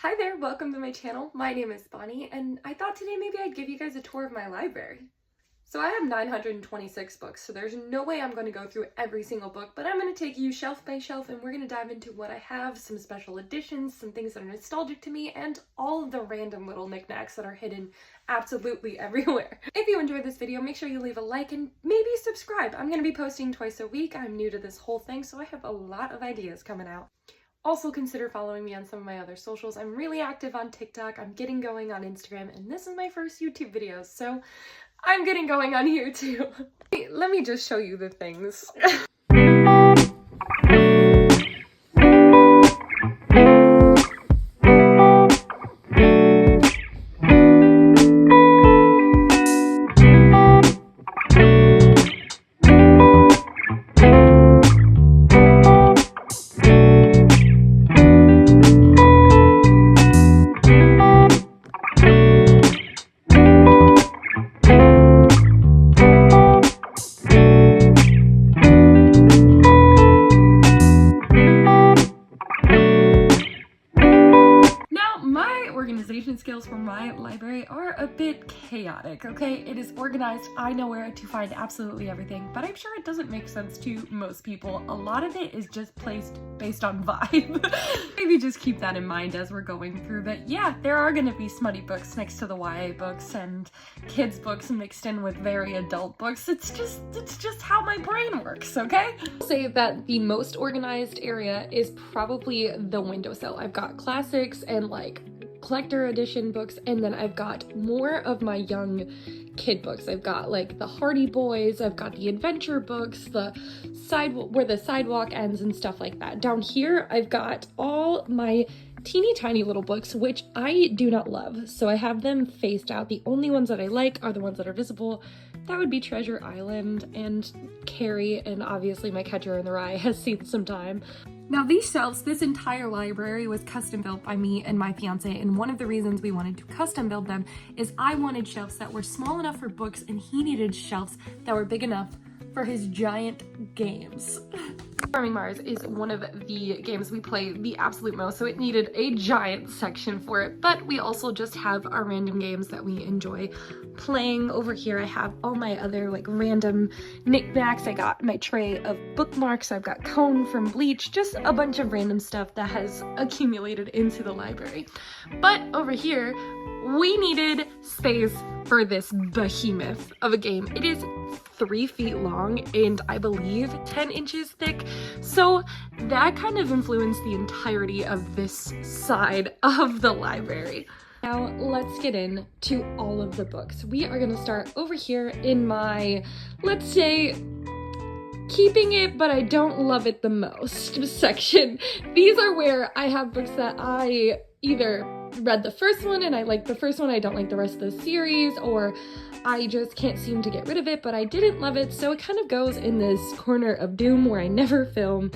Hi there, welcome to my channel. My name is Bonnie, and I thought today maybe I'd give you guys a tour of my library. So I have 926 books, so there's no way I'm going to go through every single book, but I'm going to take you shelf by shelf and we're going to dive into what I have, some special editions, some things that are nostalgic to me, and all of the random little knickknacks that are hidden absolutely everywhere. If you enjoyed this video, make sure you leave a like and maybe subscribe. I'm going to be posting twice a week. I'm new to this whole thing, so I have a lot of ideas coming out. Also consider following me on some of my other socials. I'm really active on TikTok, I'm getting going on Instagram, and this is my first YouTube video, so I'm getting going on here too. Let me just show you the things. Organization skills for my library are a bit chaotic, okay? It is organized, I know where to find absolutely everything, but I'm sure it doesn't make sense to most people. A lot of it is just placed based on vibe. Maybe just keep that in mind as we're going through, but yeah, there are gonna be smutty books next to the YA books and kids books mixed in with very adult books. It's just how my brain works, okay? I'll say that the most organized area is probably the windowsill. I've got classics and like collector edition books, and then I've got more of my young kid books. I've got like the Hardy Boys, I've got the adventure books, the where the sidewalk ends and stuff like that. Down here I've got all my teeny tiny little books, which I do not love, so I have them faced out. The only ones that I like are the ones that are visible. That would be Treasure Island and Carrie, and obviously my Catcher in the Rye has seen some time. Now these shelves, this entire library was custom built by me and my fiance, and one of the reasons we wanted to custom build them is I wanted shelves that were small enough for books and he needed shelves that were big enough for his giant games. Farming Mars is one of the games we play the absolute most, so it needed a giant section for it, but we also just have our random games that we enjoy playing. Over here I have all my other like random knickknacks. I got my tray of bookmarks, I've got Cone from Bleach, just a bunch of random stuff that has accumulated into the library. But over here, we needed space for this behemoth of a game. It is 3 feet long and I believe 10 inches thick, so that kind of influenced the entirety of this side of the library. Now let's get into all of the books. We are gonna start over here in my, let's say, keeping it but I don't love it the most section. These are where I have books that I either read the first one and I like the first one, I don't like the rest of the series, or I just can't seem to get rid of it, but I didn't love it, so it kind of goes in this corner of doom where I never film.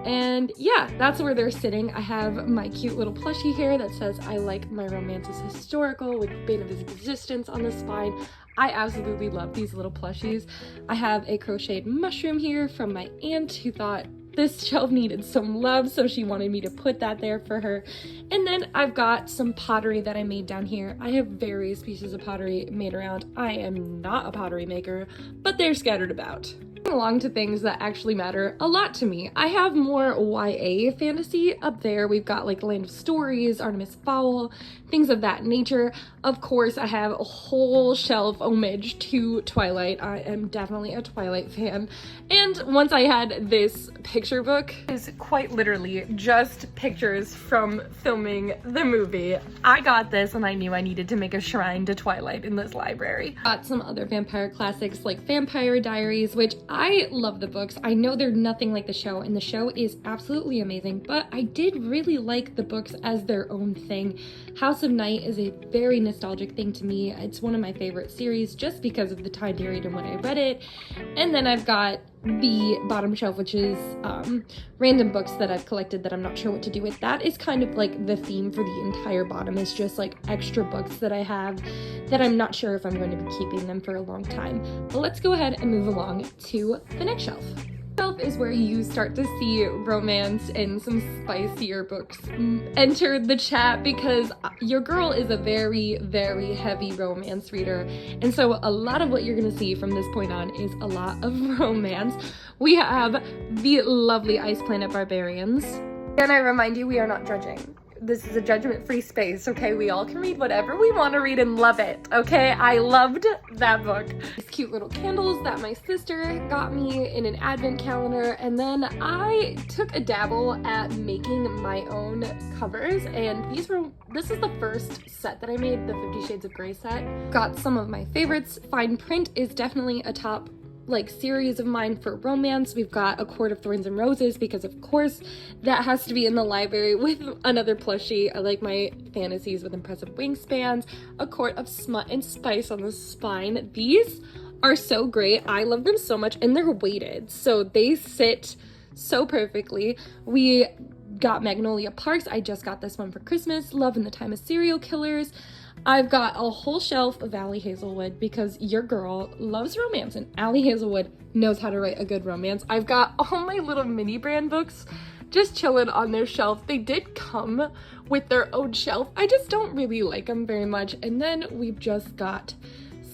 And yeah, that's where they're sitting. I have my cute little plushie here that says I like my romance is historical with Bane of His Existence on the spine. I absolutely love these little plushies. I have a crocheted mushroom here from my aunt who thought this shelf needed some love, so she wanted me to put that there for her. And then I've got some pottery that I made down here. I have various pieces of pottery made around. I am not a pottery maker, but they're scattered about. Along to things that actually matter a lot to me. I have more YA fantasy up there. We've got like Land of Stories, Artemis Fowl, things of that nature. Of course, I have a whole shelf homage to Twilight. I am definitely a Twilight fan. And once I had this picture book, is quite literally just pictures from filming the movie. I got this and I knew I needed to make a shrine to Twilight in this library. Got some other vampire classics like Vampire Diaries, which I love the books. I know they're nothing like the show, and the show is absolutely amazing, but I did really like the books as their own thing. House of Night is a very nostalgic thing to me. It's one of my favorite series just because of the time period and when I read it. And then I've got the bottom shelf, which is random books that I've collected that I'm not sure what to do with. That is kind of like the theme for the entire bottom, is just like extra books that I have that I'm not sure if I'm going to be keeping them for a long time. But let's go ahead and move along to the next shelf. Shelf is where you start to see romance and some spicier books enter the chat, because your girl is a very, very heavy romance reader, and so a lot of what you're gonna see from this point on is a lot of romance. We have the lovely Ice Planet Barbarians. And I remind you, we are not judging. This is a judgment-free space, okay? We all can read whatever we want to read and love it, okay? I loved that book. These cute little candles that my sister got me in an advent calendar, and then I took a dabble at making my own covers, and this is the first set that I made, the 50 Shades of Grey set. Got some of my favorites. Fine Print is definitely a top series of mine for romance. We've got A Court of Thorns and Roses, because of course that has to be in the library with another plushie. I like my fantasies with impressive wingspans. A Court of Smut and Spice on the spine. These are so great. I love them so much, and they're weighted, so they sit so perfectly. We got Magnolia Parks. I just got this one for Christmas. Love in the Time of Serial Killers. I've got a whole shelf of Ali Hazelwood, because your girl loves romance, and Ali Hazelwood knows how to write a good romance. I've got all my little mini brand books just chilling on their shelf. They did come with their own shelf. I just don't really like them very much. And then we've just got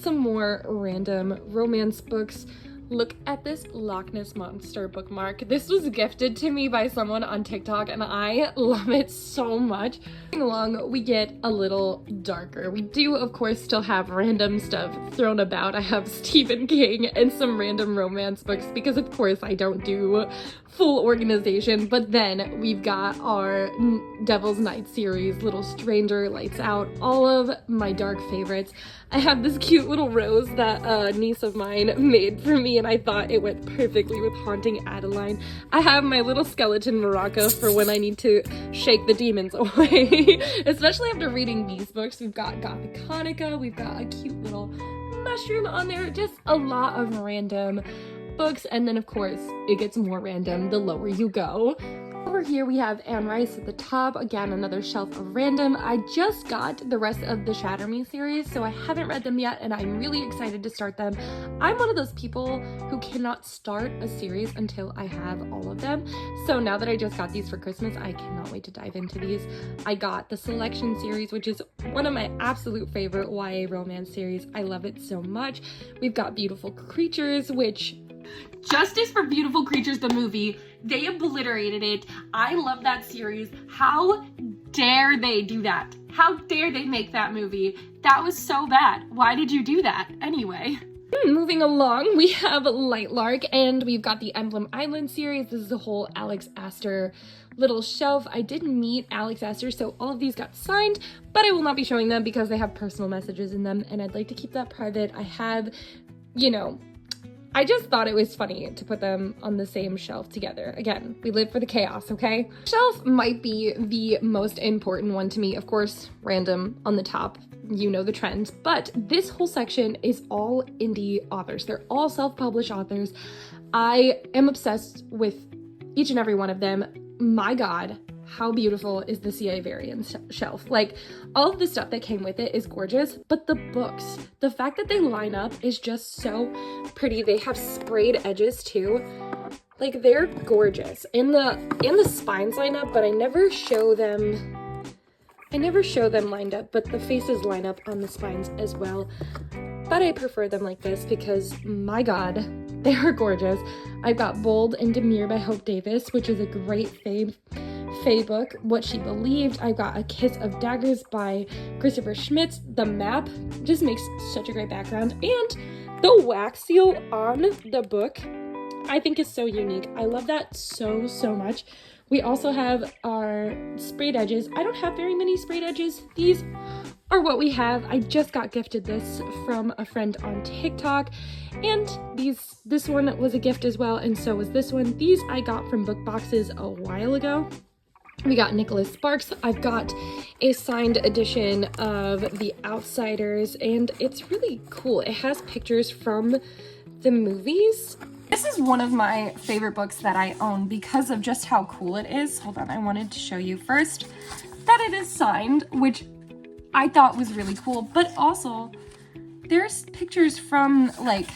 some more random romance books. Look at this Loch Ness Monster bookmark. This was gifted to me by someone on TikTok, and I love it so much. Moving along, we get a little darker. We do, of course, still have random stuff thrown about. I have Stephen King and some random romance books, because of course I don't do full organization. But then we've got our Devil's Night series, Little Stranger, Lights Out, all of my dark favorites. I have this cute little rose that a niece of mine made for me, and I thought it went perfectly with Haunting Adeline. I have my little skeleton maraca for when I need to shake the demons away, especially after reading these books. We've got Gothic Hanukkah, we've got a cute little mushroom on there, just a lot of random books. And then of course it gets more random the lower you go. Over here we have Anne Rice at the top. Again, another shelf of random. I just got the rest of the Shatter Me series, so I haven't read them yet, and I'm really excited to start them. I'm one of those people who cannot start a series until I have all of them. So now that I just got these for Christmas, I cannot wait to dive into these. I got the Selection series, which is one of my absolute favorite YA romance series. I love it so much. We've got Beautiful Creatures, which Justice for Beautiful Creatures, the movie, they obliterated it. I love that series. How dare they do that? How dare they make that movie? That was so bad. Why did you do that anyway? Moving along, we have Lightlark, and we've got the Emblem Island series. This is a whole Alex Astor little shelf. I didn't meet Alex Astor, so all of these got signed, but I will not be showing them because they have personal messages in them, and I'd like to keep that private. I have, I just thought it was funny to put them on the same shelf together. Again, we live for the chaos, okay? Shelf might be the most important one to me. Of course, random on the top, you know the trends, but this whole section is all indie authors. They're all self-published authors. I am obsessed with each and every one of them. My God, how beautiful is the C.A. Varian shelf. Like, all of the stuff that came with it is gorgeous, but the books, the fact that they line up is just so pretty. They have sprayed edges too. Like, they're gorgeous. And the spines line up, but I never show them lined up, but the faces line up on the spines as well. But I prefer them like this because, my God, they are gorgeous. I've got Bold and Demure by Hope Davis, which is a great Fae book. What She Believed. I've got A Kiss of Daggers by Christopher Schmitz. The map just makes such a great background, and the wax seal on the book I think is so unique. I love that so much. We also have our sprayed edges. I don't have very many sprayed edges. These are what we have. I just got gifted this from a friend on TikTok, and this one was a gift as well, and so was this one. These I got from Book Boxes a while ago. We got Nicholas Sparks. I've got a signed edition of The Outsiders, and it's really cool. It has pictures from the movies. This is one of my favorite books that I own because of just how cool it is. Hold on, I wanted to show you first that it is signed, which I thought was really cool, but also there's pictures from like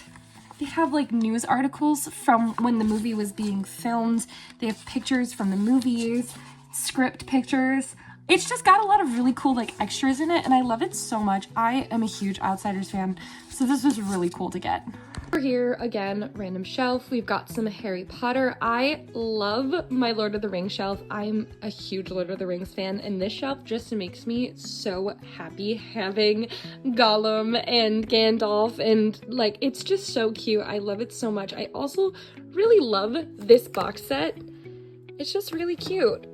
They have like news articles from when the movie was being filmed. They have pictures from the movies, script pictures. It's just got a lot of really cool like extras in it, and I love it so much. I am a huge Outsiders fan, so this was really cool to get. Over here, again, random shelf. We've got some Harry Potter. I love my Lord of the Rings shelf. I'm a huge Lord of the Rings fan, and this shelf just makes me so happy having Gollum and Gandalf, and like, it's just so cute. I love it so much. I also really love this box set. It's just really cute.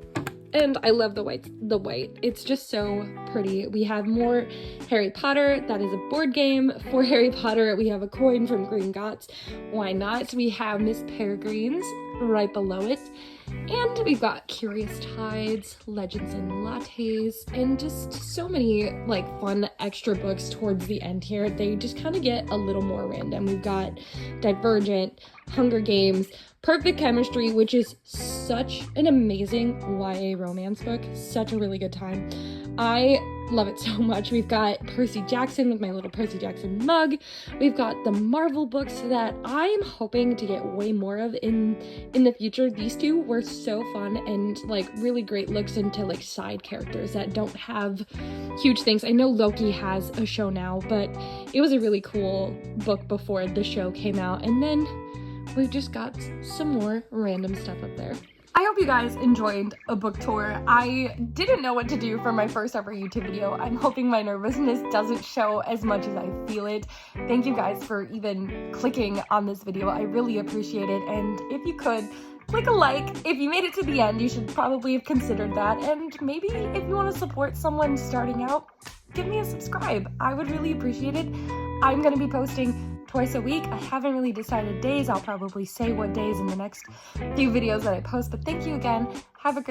And I love the white. It's just so pretty. We have more Harry Potter. That is a board game for Harry Potter. We have a coin from Gringotts. Why not? We have Miss Peregrine's right below it. And we've got Curious Tides, Legends and Lattes, and just so many like fun extra books towards the end here. They just kind of get a little more random. We've got Divergent, Hunger Games, Perfect Chemistry, which is such an amazing YA romance book. Such a really good time. I love it so much. We've got Percy Jackson with my little Percy Jackson mug. We've got the Marvel books that I'm hoping to get way more of in the future. These two were so fun and like really great looks into like side characters that don't have huge things. I know Loki has a show now, but it was a really cool book before the show came out. And then we've just got some more random stuff up there. I hope you guys enjoyed a book tour. I didn't know what to do for my first ever YouTube video. I'm hoping my nervousness doesn't show as much as I feel it. Thank you guys for even clicking on this video. I really appreciate it. And if you could, click a like. If you made it to the end, you should probably have considered that. And maybe if you want to support someone starting out, give me a subscribe. I would really appreciate it. I'm going to be posting twice a week. I haven't really decided days. I'll probably say what days in the next few videos that I post, but thank you again. Have a great